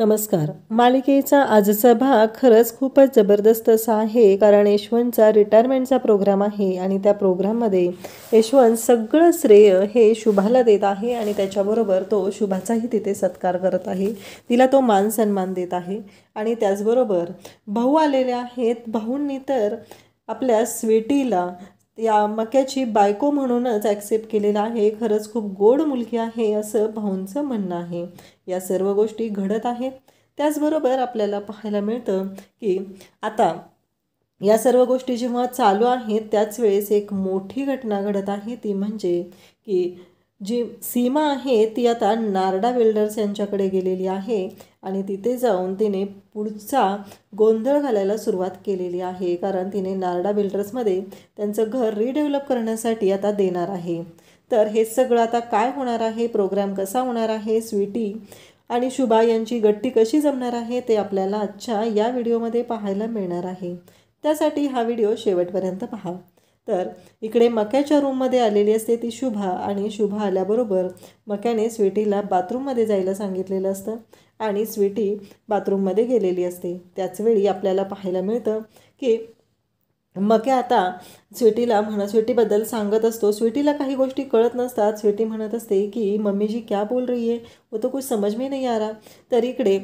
नमस्कार. मालिकेचा आजचा भाग खरंच खूपच जबरदस्त असा आहे, कारण यशवंतचा रिटायरमेंटचा प्रोग्राम आहे आणि त्या प्रोग्राममध्ये यशवंत सगळं श्रेय हे शुभाला देत आहे आणि त्याच्याबरोबर तो शुभाचाही तिथे सत्कार करत आहे. तिला तो मान सन्मान देत आहे आणि त्याचबरोबर भाऊ आलेले आहेत. भाऊंनी तर आपल्या स्वीटीला या मक्याची बायको म्हणूनच ॲक्सेप्ट केलेलं आहे. खरंच खूप गोड मुलगी आहे असं भाऊंचं म्हणणं आहे. या सर्व गोष्टी घडत आहेत. त्याचबरोबर आपल्याला पाहायला मिळतं की आता या सर्व गोष्टी जेव्हा चालू आहेत त्याच वेळेस एक मोठी घटना घडत आहे. ती म्हणजे की जी सीमा आहे ती आता नारडा बिल्डर्स यांच्याकडे गेलेली आहे आणि तिथे जाऊन तिने पुढचा गोंधळ घालायला सुरुवात केलेली आहे, कारण तिने नारडा बिल्डर्समध्ये त्यांचं घर रिडेव्हलप करण्यासाठी आता देणार आहे. तर हे सगळं आता काय होणार आहे, प्रोग्राम कसा होणार आहे, स्वीटी आणि शुभा यांची गट्टी कशी जमणार आहे ते आपल्याला आजच्या या व्हिडिओमध्ये पाहायला मिळणार आहे. त्यासाठी हा व्हिडिओ शेवटपर्यंत पहा. तर इकडे मक्याच्या रूममध्ये आलेली असते ती शुभा आणि शुभा आल्याबरोबर मक्याने स्वीटीला बाथरूममध्ये जायला सांगितलेलं असतं आणि स्वीटी बाथरूममध्ये गेलेली असते. त्याचवेळी आपल्याला पाहायला मिळतं की मक्या आता स्वीटीबद्दल सांगत असतो. स्वीटीला काही गोष्टी कळत नसतात. स्वीटी म्हणत असते की मम्मी जी क्या बोल रही है वो तो कुछ समझ में नहीं आ रहा. तर इकडे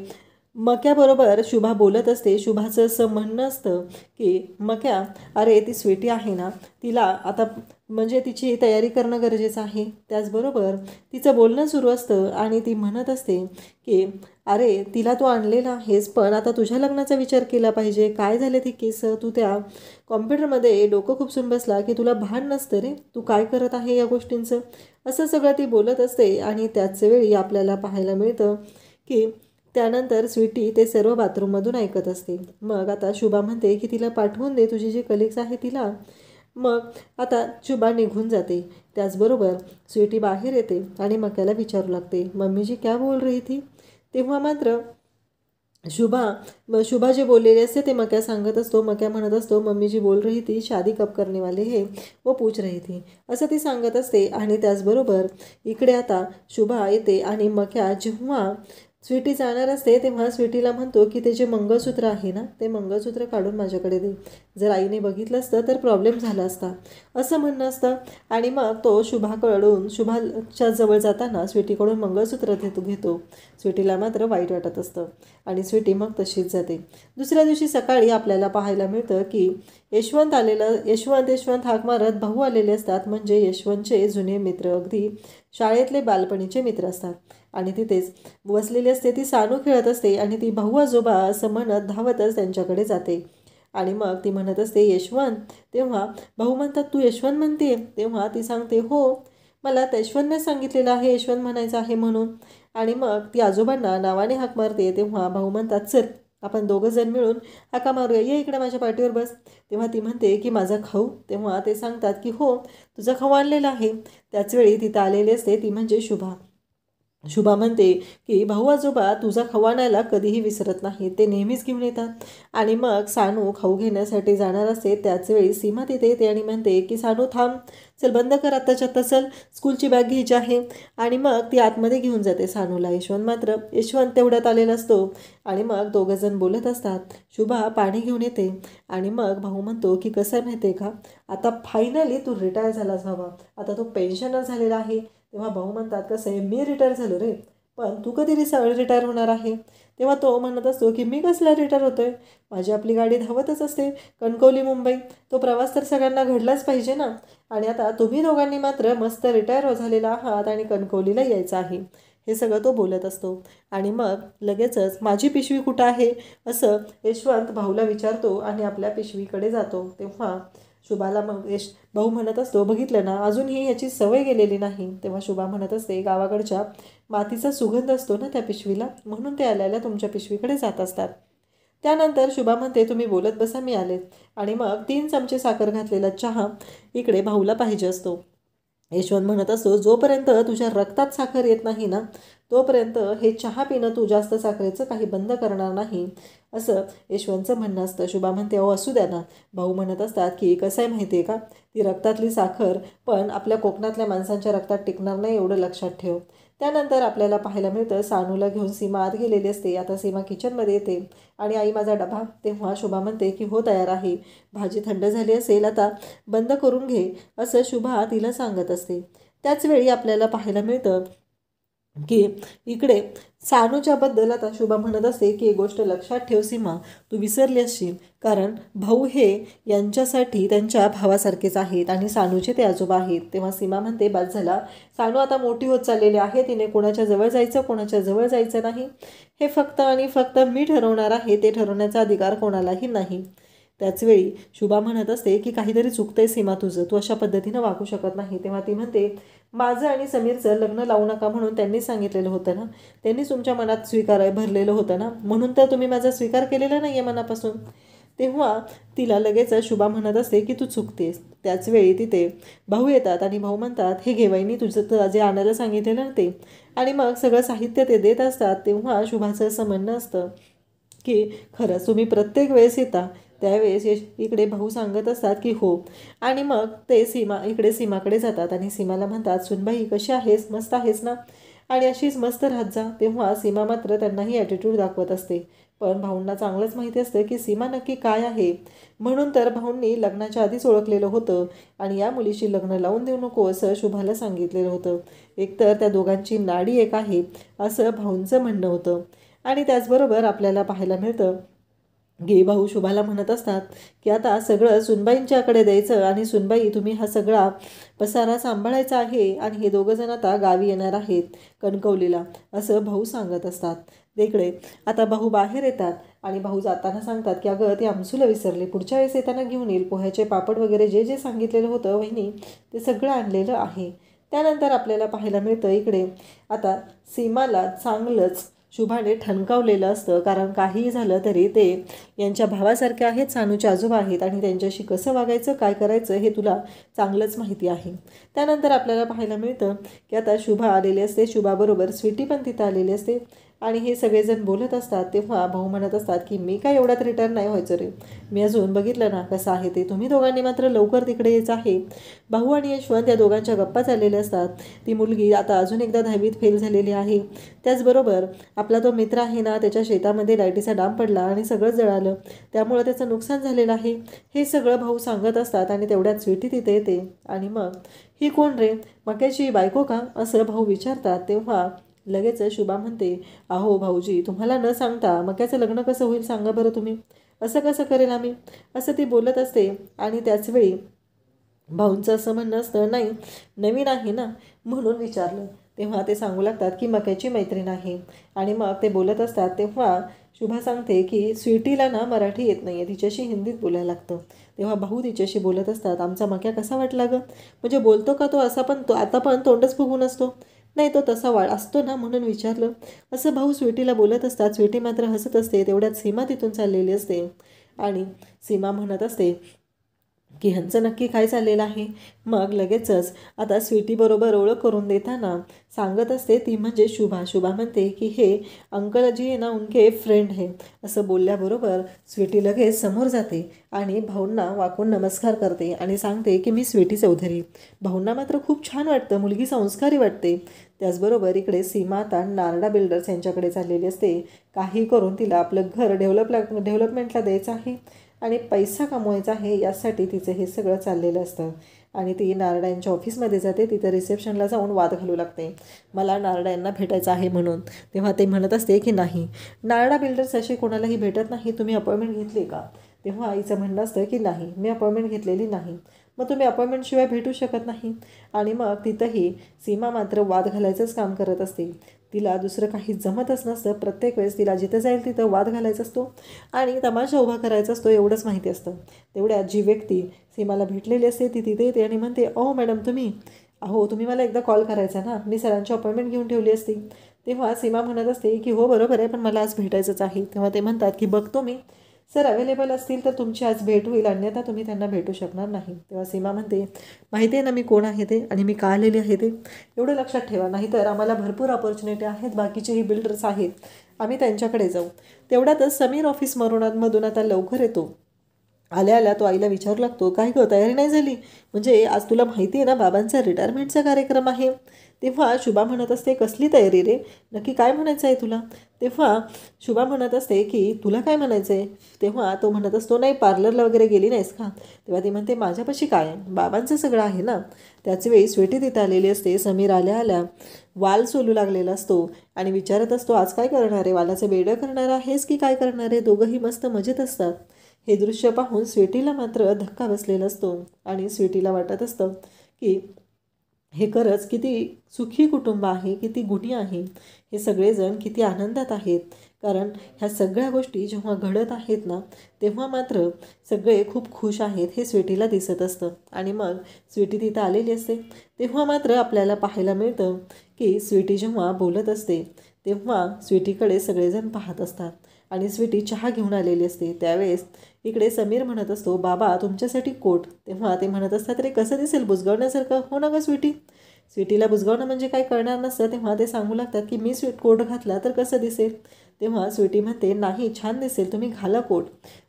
मक्याबरोबर शुभा बोलत असते. शुभाचं असं म्हणणं असतं की मक्या, अरे ती स्वीटी आहे ना, तिला आता म्हणजे तिची तयारी करणं गरजेचं आहे. त्याचबरोबर तिचं बोलणं सुरू असतं आणि ती म्हणत असते की अरे तिला तू आणलेला आहेस, पण आता तुझ्या लग्नाचा विचार केला पाहिजे. काय झालं ती केस, तू त्या कॉम्प्युटरमध्ये डोकं खुपसून बसला की तुला भान नसतं रे, तू काय करत आहे या गोष्टींचं, असं सगळं ती बोलत असते. आणि त्याच वेळी आपल्याला पाहायला मिळतं की त्यानंतर स्वीटी ते सर्व बाथरूममधून ऐकत असते. मग आता शुभा म्हणते की तिला पाठवून दे, तुझी जी कलिग्स आहे तिला. मग आता शुभा निघून जाते. त्याचबरोबर स्वीटी बाहेर येते आणि मक्याला विचारू लागते, मम्मी जी क्या बोल रही थी. तेव्हा मात्र शुभा जे बोललेले असते ते मक्या सांगत असतो. मक्या म्हणत असतो, मम्मी जी बोल रही थी शादी कब करने वाले हे वो पूछ रही थी, असं ती सांगत असते. आणि त्याचबरोबर इकडे आता शुभा येते आणि मक्या जेव्हा स्वीटी जाणार असते तेव्हा स्वीटीला म्हणतो की ते जे मंगळसूत्र आहे ना, ते मंगळसूत्र काढून माझ्याकडे दे. जर आईने बघितलं असतं तर प्रॉब्लेम झाला असता, असं म्हणणं असतं. आणि मग तो शुभाच्या जवळ जाताना स्वीटीकडून मंगळसूत्र घेतो. स्वीटीला मात्र वाईट वाटत असतं आणि स्वीटी मग तशीच जाते. दुसऱ्या दिवशी सकाळी आपल्याला पाहायला मिळतं की यशवंत हाक मारत भाऊ आलेले असतात. म्हणजे यशवंतचे जुने मित्र, अगदी शाळेतले बालपणीचे मित्र असतात. आणि तिथेच बसलेली असते ती सानू खेळत असते आणि ती भाऊ आजोबा असं म्हणत धावतच त्यांच्याकडे जाते. आणि मग ती म्हणत असते यशवंत. तेव्हा भाऊ म्हणतात, तू यशवंत म्हणते. तेव्हा ती सांगते, हो, मला यशवंतने सांगितलेलं आहे यशवंत म्हणायचं आहे म्हणून. आणि मग ती आजोबांना नावाने हाक मारते. तेव्हा भाऊ म्हणतात, चल आपण दोघं जण मिळून हाका मारूया, ये इकडे माझ्या पाठीवर बस. तेव्हा ती म्हणते की माझा खाऊ. तेव्हा ते सांगतात की हो, तुझा खाऊ आणलेला आहे. त्याचवेळी तिथं आलेली असते ती म्हणजे शुभा म्हणते की भाऊ आजोबा तुझा खाऊ आणायला कधीही विसरत नाही, ते नेहमीच घेऊन येतात. आणि मग सानू खाऊ घेण्यासाठी जाणार असते. त्याचवेळी सीमा तिथे येते आणि म्हणते की सानू थांब, चल बंद कर आत्ताच्या आत्ता, चल स्कूलची बॅग घ्यायची आहे. आणि मग ती आतमध्ये घेऊन जाते सानूला. यशवंत तेवढ्यात आलेला असतो आणि मग दोघंजण बोलत असतात. शुभा पाणी घेऊन येते आणि मग भाऊ म्हणतो की कसं माहिती आहे का, आता फायनली तू रिटायर झालास बाबा, आता तू पेन्शनर झालेला आहे. तेव्हा भाऊ म्हणतात, कसं आहे, मी रिटायर झालो रे, पण तू कधी रिटायर होणार आहे. तेव्हा तो म्हणत असतो की मी कसला रिटायर होतोय, माझी आपली गाडी धावतच असते कणकवली मुंबई, तो प्रवास तर सगळ्यांना घडलाच पाहिजे ना. आणि आता तुम्ही दोघांनी मात्र मस्त रिटायर झालेला आहात आणि कणकवलीला यायचं आहे, हे सगळं तो बोलत असतो. आणि मग लगेचच माझी पिशवी कुठं आहे असं यशवंत भाऊला विचारतो आणि आपल्या पिशवीकडे जातो. तेव्हा शुभाला मग भाऊ म्हणत असतो, बघितलं ना, अजूनही ह्याची सवय गेलेली नाही. तेव्हा शुभा म्हणत असते, गावाकडच्या मातीचा सुगंध असतो ना त्या पिशवीला, म्हणून ते आल्याला तुमच्या पिशवीकडे जात असतात. त्यानंतर शुभा म्हणते, तुम्ही बोलत बसा, मी आले. आणि मग 3 चमचे साखर घातलेला चहा इकडे भाऊला पाहिजे असतो. यशवंत म्हणत असतो, जोपर्यंत तुझ्या रक्तात साखर येत नाही ना, तोपर्यंत हे चहा पिणं तू जास्त साखरेचं काही बंद करणार नाही, असं यशवंतचं म्हणणं असतं. शुभा म्हणते, अहो असू द्या ना. भाऊ म्हणत असतात की कसं आहे माहिती आहे का, ती रक्तातली साखर पण आपल्या कोकणातल्या माणसांच्या रक्तात टिकणार नाही, एवढं लक्षात ठेव. त्यानंतर आपल्याला पाहायला मिळतं सानूला घेऊन सीमा आत गेलेली असते. आता सीमा किचनमध्ये येते आणि आई माझा डबा. तेव्हा शुभा म्हणते की हो तयार आहे, भाजी थंड झाली असेल आता बंद करून घे, असं शुभा तिला सांगत असते. त्याचवेळी आपल्याला पाहायला मिळतं की इकडे सानूच्याबद्दल आता शुभा म्हणत असते की एक गोष्ट लक्षात ठेव सीमा, तू विसरली असशील, कारण भाऊ हे यांच्यासाठी त्यांच्या भावासारखेच आहेत आणि सानूचे ते आजोबा आहेत. तेव्हा सीमा म्हणते बाद झाला, सानू आता मोठी होत चाललेली आहे, तिने कोणाच्या जवळ जायचं कोणाच्या जवळ जायचं नाही, हे फक्त आणि फक्त मी ठरवणार आहे, ते ठरवण्याचा अधिकार कोणालाही नाही. त्याचवेळी शुभा म्हणत असते की काहीतरी चुकतंय सीमा तुझं, तू अशा पद्धतीनं वागू शकत नाही. तेव्हा ती म्हणते माझं आणि समीरचं लग्न लावू नका म्हणून त्यांनी सांगितलेलं होतं ना, त्यांनी तुमच्या मनात स्वीकार भरलेलं होतं ना, म्हणून तर तुम्ही माझा स्वीकार केलेला नाही आहे मनापासून. तेव्हा तिला लगेच शुभा म्हणत असते की तू चुकतेस. त्याचवेळी तिथे भाऊ येतात आणि भाऊ म्हणतात हे घे वहिनी तुझं जे आणायला सांगितलेलं ना ते, आणि मग सगळं साहित्य ते देत असतात. तेव्हा शुभाचं असं म्हणणं असतं की खरंच तुम्ही प्रत्येक वेळेस येता. त्यावेळेस इकडे भाऊ सांगत असतात की हो, आणि मग ते इकडे सीमाकडे जातात आणि सीमाला म्हणतात सुनबाई कशी आहेस, मस्त आहेस ना, आणि अशीच मस्त राहत जा. तेव्हा सीमा मात्र त्यांनाही ॲटिट्यूड दाखवत असते, पण भाऊंना चांगलंच माहिती असतं की सीमा नक्की काय आहे. म्हणून तर भाऊंनी लग्नाच्या आधीच ओळखलेलं होतं आणि या मुलीशी लग्न लावून देऊ नको असं शुभाला सांगितलेलं होतं. एकतर त्या दोघांची नाडी एक आहे असं भाऊंचं म्हणणं होतं. आणि त्याचबरोबर आपल्याला पाहायला मिळतं की भाऊ शुभाला म्हणत असतात की आता सगळं सुनबाईंच्याकडे द्यायचं आणि सुनबाई तुम्ही हा सगळा पसारा सांभाळायचा आहे, आणि हे दोघंजण आता गावी येणार आहेत कणकवलीला, असं भाऊ सांगत असतात. तिकडे आता भाऊ बाहेर येतात आणि भाऊ जाताना सांगतात की अगं ते आमसूला विसरले, पुढच्या वेळेस येताना घेऊन येईल, पोह्याचे पापड वगैरे जे जे सांगितलेलं होतं वहिनी ते सगळं आणलेलं आहे. त्यानंतर आपल्याला पाहायला मिळतं इकडे आता सीमाला चांगलंच शुभाने ठणकावलेलं असतं, कारण काहीही झालं तरी ते यांच्या भावासारखे आहेत, सानूचे आजोबा आहेत आणि त्यांच्याशी कसं वागायचं काय करायचं हे तुला चांगलंच माहिती आहे. त्यानंतर आपल्याला पाहायला मिळतं की आता शुभा आलेली असते, शुभाबरोबर स्वीटी पण तिथं आलेली असते आणि हे सगळेजण बोलत असतात. तेव्हा भाऊ म्हणत असतात की मी काय एवढ्यात रिटर्न नाही व्हायचं रे, मी अजून बघितलं ना कसं आहे ते, तुम्ही दोघांनी मात्र लवकर तिकडे यायचं आहे. भाऊ आणि यशवंत या दोघांच्या गप्पा चाललेल्या असतात. ती मुलगी आता अजून एकदा 10वीत फेल झालेली आहे. त्याचबरोबर आपला तो मित्र आहे ना, त्याच्या शेतामध्ये लाईटीचा डांब पडला आणि सगळं जळालं, त्यामुळं त्याचं नुकसान झालेलं आहे, हे सगळं भाऊ सांगत असतात. आणि तेवढ्यात स्वीटी तिथे येते आणि मग ही कोण रे, मक्याची बायको का, असं भाऊ विचारतात. तेव्हा लगेच शुभा म्हणते अहो भाऊजी, तुम्हाला न सांगता मक्याचं लग्न कसं होईल सांगा बरं तुम्ही, असं कसं करेल आम्ही, असं ती बोलत असते. आणि त्याचवेळी भाऊंचं असं म्हणणं असतं नाही नवीन आहे ना म्हणून विचारलं. तेव्हा ते सांगू लागतात की मक्याची मैत्रीण आहे, आणि मग ते बोलत असतात. तेव्हा शुभा सांगते की स्वीटीला ना मराठी येत नाही आहे, तिच्याशी हिंदीत बोलायला लागतं. तेव्हा भाऊ तिच्याशी बोलत असतात आमचा मक्या कसा वाटला गं, म्हणजे बोलतो का तो असा, पण तो आता पण तोंडच फुगून असतो, नाही तो तसा असतो ना म्हणून विचारलं, असं भाऊ स्वीटीला बोलत असतात. स्वीटी मात्र हसत असते. तेवढ्यात सीमा तिथून चाललेली असते आणि सीमा म्हणत असते की ह्यांचं नक्की काय चाललेलं आहे. मग लगेचच आता स्वीटीबरोबर ओळख करून देताना सांगत असते ती म्हणजे शुभा म्हणते की हे अंकल जी आहे ना उनके फ्रेंड है, असं बोलल्याबरोबर स्वीटी लगेच समोर जाते आणि भाऊंना वाकून नमस्कार करते आणि सांगते की मी स्वीटी चौधरी. भाऊंना मात्र खूप छान वाटतं, मुलगी संस्कारी वाटते. त्याचबरोबर इकडे सीमा आता नारडा बिल्डर्स यांच्याकडे चाललेली असते. काही करून तिला आपलं घर डेव्हलपमेंटला द्यायचं आहे आणि पैसा कमवायचा आहे, यासाठी तिचं हे सगळं चाललेलं असतं. आणि ती नारडा यांच्या ऑफिसमध्ये जाते. तिथं रिसेप्शनला जाऊन वाद घालू लागते, मला नारडा यांना भेटायचं आहे म्हणून. तेव्हा ते म्हणत असते की नाही, नारडा बिल्डर्स असे कोणालाही भेटत नाही, तुम्ही अपॉइंटमेंट घेतली का. तेव्हा आईचं म्हणणं असतं की नाही मी अपॉइंटमेंट घेतलेली नाही, मग तुम्ही अपॉइंटमेंटशिवाय भेटू शकत नाही. आणि मग तिथंही सीमा मात्र वाद घालायचंच काम करत असते. तिला दुसरं काही जमतच नसतं, प्रत्येक वेळेस तिला जिथं जाईल तिथं वाद घालायचा असतो आणि तमाशा उभा करायचा असतो, एवढंच माहिती असतं. तेवढ्यात जी व्यक्ती सीमाला भेटलेली असते ती तिथे येते आणि म्हणते अहो मॅडम तुम्ही मला एकदा कॉल करायचा ना, मी सरांची अपॉइंटमेंट घेऊन ठेवली असती. तेव्हा सीमा म्हणत असते की हो बरोबर आहे, पण मला आज भेटायचंच आहे. तेव्हा ते म्हणतात की बघतो मी, सर अवेलेबल असतील तर तुमची आज भेट होईल, अन्यथा तुम्ही त्यांना भेटू शकणार नाही. तेव्हा सीमा म्हणते माहिती आहे ना मी कोण आहे ते आणि मी का आलेली आहे ते, एवढं लक्षात ठेवा, नाहीतर आम्हाला भरपूर अपॉर्च्युनिटी आहेत, बाकीचेही बिल्डर्स आहेत, आम्ही त्यांच्याकडे जाऊ. तेवढ्यातच समीर ऑफिसमधून आता लवकर येतो. आल्या तो आईला विचारू लागतो काय गं तयारी नाही झाली, म्हणजे आज तुला माहिती आहे ना बाबांचा रिटायरमेंटचा कार्यक्रम आहे. तेव्हा शुभा म्हणत असते, कसली तयारी रे, नक्की काय म्हणायचं आहे तुला? तेव्हा शुभा म्हणत असते की तुला काय म्हणायचं आहे? तेव्हा तो म्हणत असतो, नाही पार्लरला वगैरे गेली नाहीस का? तेव्हा ती म्हणते, माझ्यापाशी काय आहे, बाबांचं सगळं आहे ना. त्याच वेळी स्वीटी तिथं आलेली असते. समीर आल्या आल्या वाल सोलू लागलेला असतो आणि विचारत असतो, आज काय करणार आहे, वालाचं बेडं करणार आहेस की काय करणार आहे? दोघंही मस्त मजेत असतात. हे दृश्य पाहून स्वीटीला मात्र धक्का बसलेला असतो आणि स्वीटीला वाटत असतं की हे खरंच किती सुखी कुटुंब आहे, किती गुणी आहे, हे सगळेजण किती आनंदात आहेत. कारण ह्या सगळ्या गोष्टी जेव्हा घडत आहेत ना, तेव्हा मात्र सगळे खूप खुश आहेत हे स्वीटीला दिसत असतं. आणि मग स्वीटी तिथं आलेली असते. तेव्हा मात्र आपल्याला पाहायला मिळतं की स्वीटी जेव्हा बोलत असते तेव्हा स्वीटीकडे सगळेजण पाहत असतात आणि स्वीटी चहा घेऊन आलेली असते. त्यावेळेस इकडे समीर म्हणत असतो, बाबा तुमच्यासाठी कोट. तेव्हा ते म्हणत असतात, रे कसं दिसेल, बुजगावण्यासारखं? हो ना गं स्वीटी. स्वीटीला बुजगावणं म्हणजे काय कळणार नसतं. तेव्हा ते सांगू लागतात की मी कोट घातला तर कसं दिसेल? तेव्हा स्वीटी म्हणते, नाही छान दिसेल, तुम्ही घाला कोट.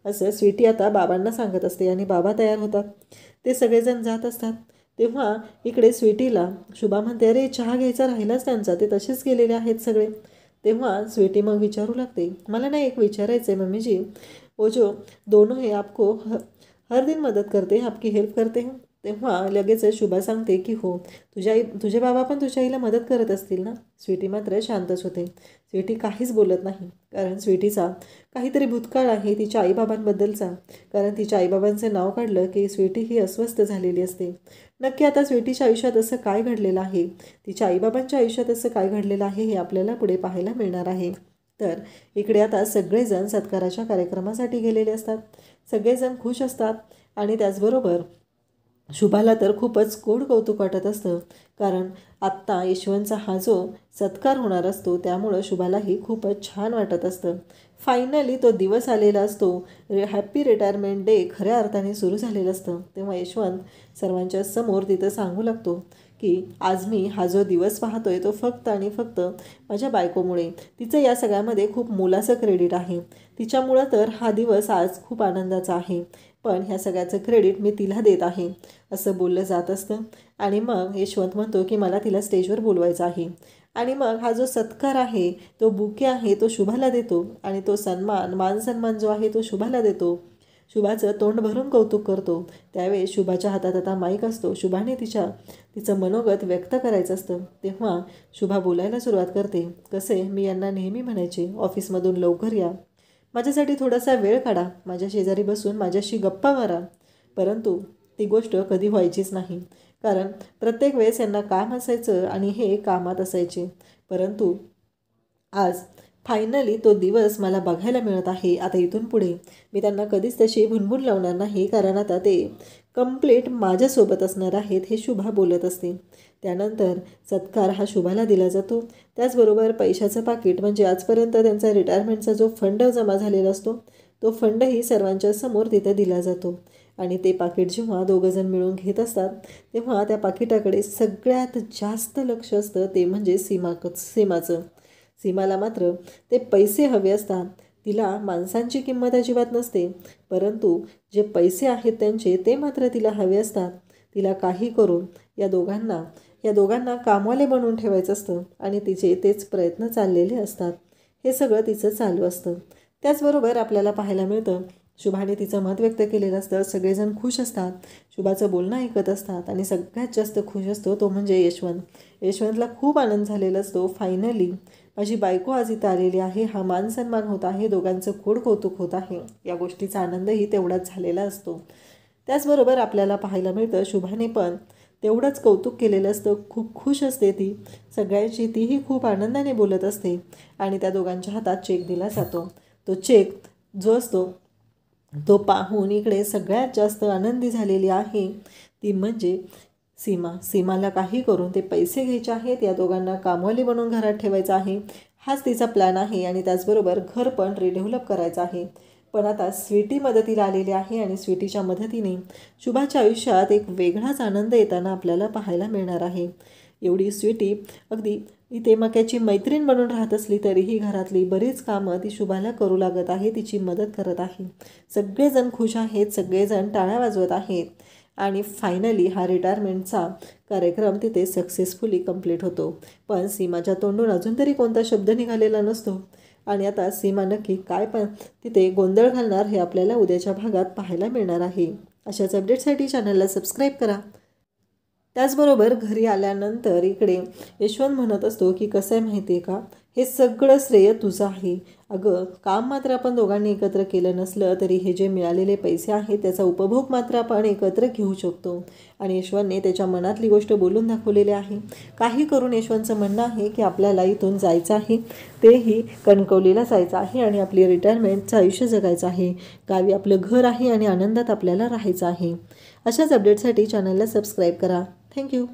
असं स्वीटी आता बाबांना सांगत असते आणि बाबा तयार होतात. ते सगळेजण जात असतात. तेव्हा इकडे स्वीटीला शुभा म्हणते, अरे चहा घ्यायचा राहिलाच त्यांचा, ते तसेच गेलेले आहेत सगळे. तेव्हा स्वीटी मग विचारू लागते, मला ना एक विचारायचं आहे मम्मी जी, वो जो दोनों है आपको हर दिन मदत करते हैं, आपकी हेल्प करते हैं? तेव्हा लगेच शुभा सांगते की हो, तुझे बाबा पण तुझ्या आईला मदत करत असतील ना. स्वीटी मात्र शांतच होते. स्वीटी काहीच बोलत नाही, कारण स्वीटीचा काहीतरी भूतकाळ आहे तिच्या आईबाबांबद्दलचा. कारण तिच्या आईबाबांचं नाव काढलं की स्वीटी ही अस्वस्थ झालेली असते. नक्की आता स्वीटीच्या आयुष्यात असं काय घडलेलं आहे, तिच्या आईबाबांच्या आयुष्यात असं काय घडलेलं आहे, हे आपल्याला पुढे पाहायला मिळणार आहे. तर इकडे आता सगळेजण सत्काराच्या कार्यक्रमासाठी गेलेले असतात. सगळेजण खुश असतात आणि त्याचबरोबर शुभाला तर खूपच गोड कौतुक वाटत असतं. कारण आत्ता यशवंतचा हा जो सत्कार होणार असतो त्यामुळं शुभालाही खूपच छान वाटत असतं. फायनली तो दिवस आलेला असतो. हॅप्पी रिटायरमेंट डे खऱ्या अर्थाने सुरू झालेलं असतं. तेव्हा यशवंत सर्वांच्या समोर तिथं सांगू लागतो की आज मी हा जो दिवस पाहतोय तो फक्त आणि फक्त माझ्या बायकोमुळे, तिचं या सगळ्यामध्ये खूप मोलाचं क्रेडिट आहे. तिच्यामुळं तर हा दिवस आज खूप आनंदाचा आहे. पण ह्या सगळ्याचं क्रेडिट मी तिला देत आहे, असं बोललं जात असतं. आणि मग यशवंत म्हणतो की मला तिला स्टेजवर बोलवायचं आहे. आणि मग हा जो सत्कार आहे, तो बुके आहे, तो शुभाला देतो आणि तो मान सन्मान जो आहे तो शुभाला देतो. शुभाचं तोंड भरून कौतुक करतो. त्यावेळेस शुभाच्या हातात आता माईक असतो. शुभाने तिचं मनोगत व्यक्त करायचं असतं. तेव्हा शुभा बोलायला सुरुवात करते, कसे मी यांना नेहमी म्हणायचे, ऑफिसमधून लवकर या, माझ्यासाठी थोडासा वेळ काढा, माझ्या शेजारी बसून माझ्याशी गप्पा मारा. परंतु ती गोष्ट कधी व्हायचीच नाही. कारण प्रत्येक वेळेस यांना काम असायचं आणि हे कामात असायचे. परंतु आज फायनली तो दिवस मला बघायला मिळत आहे. आता इथून पुढे मी त्यांना कधीच तशी भुणभुण लावणार नाही, कारण आता ते कंप्लीट माझ्यासोबत असणार आहेत, हे शुभा बोलत असते. त्यानंतर सत्कार हा शुभाला दिला जातो. त्याचबरोबर पैशाचं पाकिट, म्हणजे आजपर्यंत त्यांचा रिटायरमेंटचा जो फंड जमा झालेला असतो तो फंडही सर्वांच्या समोर तिथे दिला जातो. आणि ते पाकिट जेव्हा दोघंजण मिळून घेत असतात तेव्हा त्या पाकिटाकडे सगळ्यात जास्त लक्ष असतं ते म्हणजे सीमाचं. सीमाला मात्र ते पैसे हवे असतात. तिला माणसांची किंमत अजिबात नसते, परंतु जे पैसे आहेत त्यांचे ते मात्र तिला हवे असतात. तिला काही करून या दोघांना कामवाले बनवून ठेवायचं असतं आणि तिचे तेच प्रयत्न चाललेले असतात. हे सगळं तिचं चालू असतं. त्याचबरोबर आपल्याला पाहायला मिळतं शुभाने तिचं मत व्यक्त केलेलं असतं. सगळेजण खुश असतात, शुभाचं बोलणं ऐकत असतात आणि सगळ्यात जास्त खुश असतो तो म्हणजे यशवंत. यशवंतला खूप आनंद झालेला असतो. फायनली माझी बायको आज इथं आलेली आहे, हा मान सन्मान होत आहे, दोघांचं खोड कौतुक होत आहे, या गोष्टीचा आनंदही तेवढाच झालेला असतो. त्याचबरोबर आपल्याला पाहायला मिळतं शुभाने पण तेवढंच कौतुक केलेलं असतं. खूप खुश असते ती सगळ्यांची, तीही खूप आनंदाने बोलत असते आणि त्या दोघांच्या हातात चेक दिला जातो. तो चेक जो असतो तो पाहून इकडे सगळ्यात जास्त आनंदी झालेली आहे ती म्हणजे सीमाला काही करून ते पैसे घ्यायचे आहेत, या दोघांना कामवाली बनवून घरात ठेवायचं आहे, हाच तिचा प्लॅन आहे. आणि त्याचबरोबर घर पण रिडेव्हलप करायचं आहे. पण आता स्वीटी मदतीला आलेली आहे आणि स्वीटीच्या मदतीने शुभाच्या आयुष्यात एक वेगळाच आनंद येताना आपल्याला पाहायला मिळणार आहे. एवढी स्वीटी अगदी इथे मक्याची मैत्रीण बनून राहत असली तरीही घरातली बरीच कामं ती शुभाला करू लागत आहे, तिची मदत करत आहे. सगळेजण खुश आहेत, सगळेजण टाळ्या वाजवत आहेत आणि फायनली हा रिटायरमेंटचा कार्यक्रम तिथे सक्सेसफुली कंप्लीट होतो. पण सीमाच्या तोंडून अजून तरी कोणता शब्द निघालेला नसतो आणि आता सीमा नक्की काय पण तिथे गोंधळ घालणार हे आपल्याला उद्याच्या भागात पाहायला मिळणार आहे. अशाच अपडेटसाठी चॅनलला सबस्क्राईब करा. त्याचबरोबर घरी आल्यानंतर इकडे यशवंत म्हणत असतो की कसं आहे माहिती आहे का, हे सगळं श्रेय तुझं आहे. अगं काम मात्र आपण दोघांनी एकत्र केलं नसलं तरी हे जे मिळालेले पैसे आहेत त्याचा उपभोग मात्र आपण एकत्र घेऊ शकतो. आणि यशवंतने त्याच्या मनातली गोष्ट बोलून दाखवलेली आहे. काही करून यशवंतचं म्हणणं आहे की आपल्याला इथून जायचं आहे, तेही कणकवलीला जायचं आहे आणि आपली रिटायरमेंटचं आयुष्य जगायचं आहे. गावी आपलं घर आहे आणि आनंदात आपल्याला राहायचं आहे. अशाच अपडेटसाठी चॅनलला सबस्क्राईब करा. थँक्यू.